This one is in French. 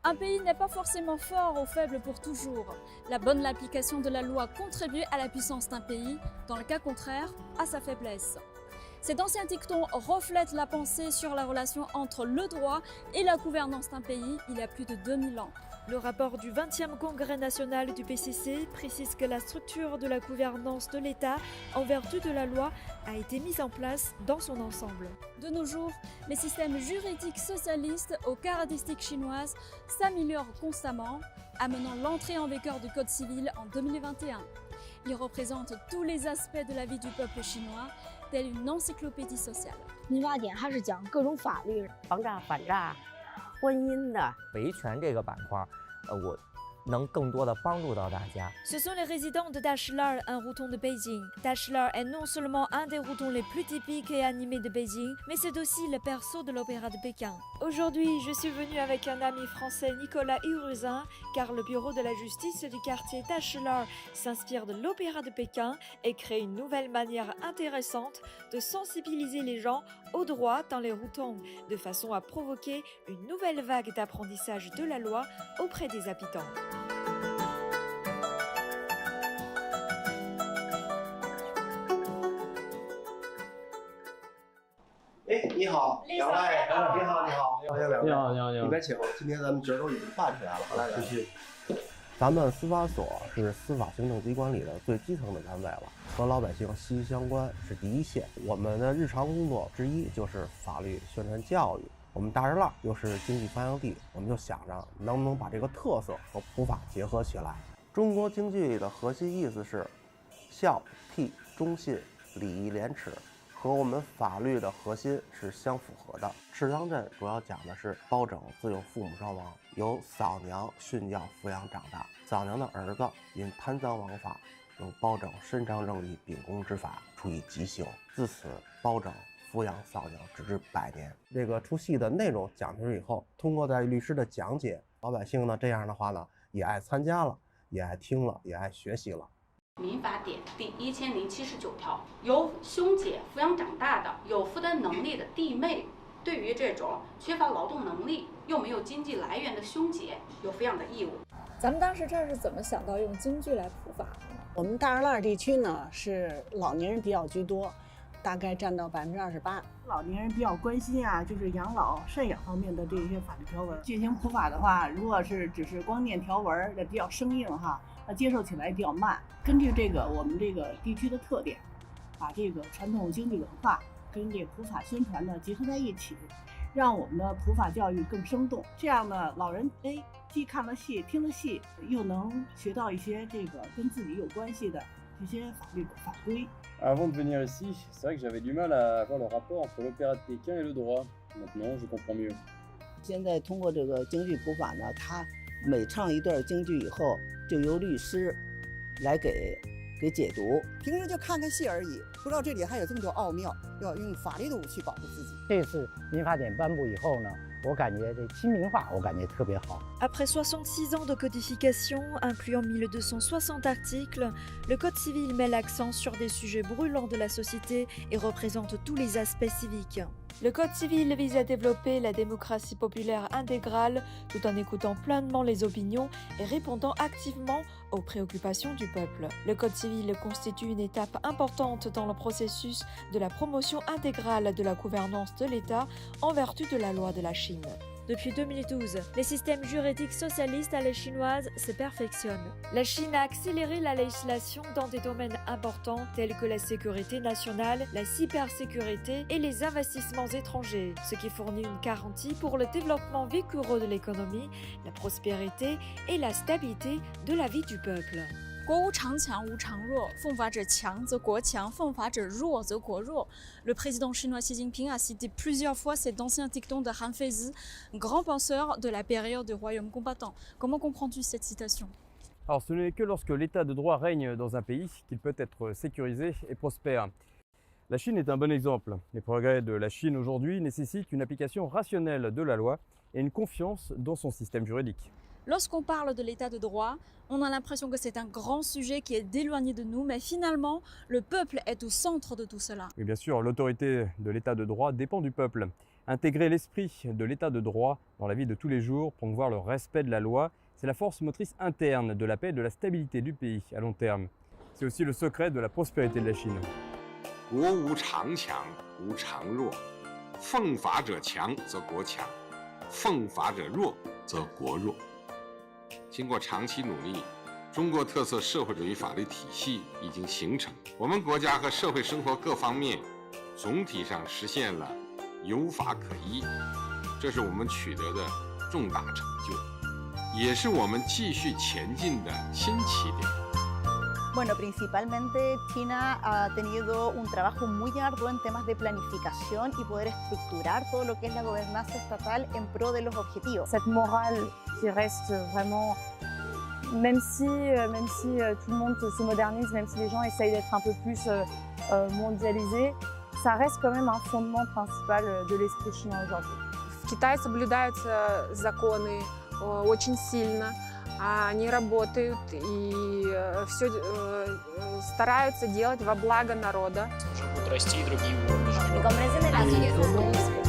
Un pays n'est pas forcément fort ou faible pour toujours. La bonne application de la loi contribue à la puissance d'un pays, dans le cas contraire, à sa faiblesse. Cet ancien dicton reflète la pensée sur la relation entre le droit et la gouvernance d'un pays il y a plus de 2000 ans. Le rapport du 20e Congrès national du PCC précise que la structure de la gouvernance de l'État, en vertu de la loi, a été mise en place dans son ensemble. De nos jours, les systèmes juridiques socialistes aux caractéristiques chinoises s'améliorent constamment, amenant l'entrée en vigueur du Code civil en 2021. Il représente tous les aspects de la vie du peuple chinois, telle une encyclopédie sociale. 民法典它是讲各种法律，防诈、反诈、婚姻的维权这个板块，我能更多的帮助到大家。 Ce sont les résidents de Dashlar, un routon de Beijing. Dashlar est non seulement un des routons les plus typiques et animés de Beijing, mais c'est aussi le berceau de l'opéra de Pékin. Aujourd'hui, je suis venue avec un ami français, Nicolas Hiruzin, car le bureau de la justice du quartier Dashlar s'inspire de l'opéra de Pékin et crée une nouvelle manière intéressante de sensibiliser les gens au droit dans les routons, de façon à provoquer une nouvelle vague d'apprentissage de la loi auprès des habitants. 哎，你好，两位，你好，你好，欢迎两位，你好，你好，你好，里边请。今天咱们角都已经办出来了，来来，谢谢。咱们司法所是司法行政机关里的最基层的单位了，和老百姓息息相关，是第一线。我们的日常工作之一就是法律宣传教育。我们大栅栏又是经济发祥地，我们就想着能不能把这个特色和普法结合起来。中国京剧的核心意思是孝悌忠信礼义廉耻。 和我们法律的核心是相符合的。赤江镇主要讲的是包拯自幼父母双亡，由嫂娘训教抚养长大。嫂娘的儿子因贪赃枉法，由包拯伸张正义、秉公执法，处以极刑。自此，包拯抚养嫂娘直至100年。这个出戏的内容讲清楚以后，通过在律师的讲解，老百姓呢这样的话呢也爱参加了，也爱听了，也爱学习了。 民法典第1079条，由兄姐抚养长大的有负担能力的弟妹，对于这种缺乏劳动能力又没有经济来源的兄姐，有抚养的义务。咱们当时这是怎么想到用京剧来普法的呢？我们大栅栏地区呢是老年人比较居多，大概占到28%。老年人比较关心啊，就是养老、赡养方面的这些法律条文进行普法的话，如果是只是光念条文，也比较生硬哈。 那接受起来比较慢。根据这个我们这个地区的特点，把这个传统京剧文化跟这个普法宣传呢结合在一起，让我们的普法教育更生动。这样呢，老人既看了戏、听了戏，又能学到一些这个跟自己有关系的这些法律法规。Avant de venir ici, c'est vrai que j'avais du mal à voir le rapport entre l'opéra de Pékin et le droit. Maintenant, je comprends mieux. 现在通过这个京剧普法呢，它每唱一段京剧以后，就由律师来给解读。平时就看看戏而已，不知道这里还有这么多奥妙，要用法律的武器保护自己。这次民法典颁布以后呢，我感觉这亲民化，我感觉特别好。Après 66 ans de codification, incluant 1260 articles, le Code civil met l'accent sur des sujets brûlants de la société et représente tous les aspects civiques. Le Code civil vise à développer la démocratie populaire intégrale tout en écoutant pleinement les opinions et répondant activement aux préoccupations du peuple. Le Code civil constitue une étape importante dans le processus de la promotion intégrale de la gouvernance de l'État en vertu de la loi de la Chine. Depuis 2012, les systèmes juridiques socialistes à la chinoise se perfectionnent. La Chine a accéléré la législation dans des domaines importants tels que la sécurité nationale, la cybersécurité et les investissements étrangers, ce qui fournit une garantie pour le développement vigoureux de l'économie, la prospérité et la stabilité de la vie du peuple. 国无常强无常弱，奉法者强则国强，奉法者弱则国弱。Le président chinois Xi Jinping a cité plusieurs fois cet ancien dicton de Han Feizi, grand penseur de la période du royaume combattant. Comment comprends-tu cette citation? Alors, ce n'est que lorsque l'état de droit règne dans un pays qu'il peut être sécurisé et prospère. La Chine est un bon exemple. Les progrès de la Chine aujourd'hui nécessitent une application rationnelle de la loi et une confiance dans son système juridique. Lorsqu'on parle de l'état de droit, on a l'impression que c'est un grand sujet qui est éloigné de nous, mais finalement, le peuple est au centre de tout cela. Et bien sûr, l'autorité de l'état de droit dépend du peuple. Intégrer l'esprit de l'état de droit dans la vie de tous les jours, promouvoir le respect de la loi, c'est la force motrice interne de la paix et de la stabilité du pays à long terme. C'est aussi le secret de la prospérité de la Chine. 国无常强，无常弱，奉法者强则国强，奉法者弱则国弱。经过长期努力，中国特色社会主义法律体系已经形成，我们国家和社会生活各方面总体上实现了有法可依，这是我们取得的重大成就，也是我们继续前进的新起点。 Bueno, principalmente China ha tenido un trabajo muy arduo en temas de planificación y poder estructurar todo lo que es la gobernanza estatal en pro de los objetivos. Cette morale qui reste vraiment, même si tout le monde se modernise, même si les gens essayent d'être un peu plus mondialisés, ça reste quand même un fondement principal de l'esprit chinois aujourd'hui. В Китае соблюдаются законы очень сильно. Они работают и все стараются делать во благо народа. Уже будут расти и другие уровни. Mi comprensión de la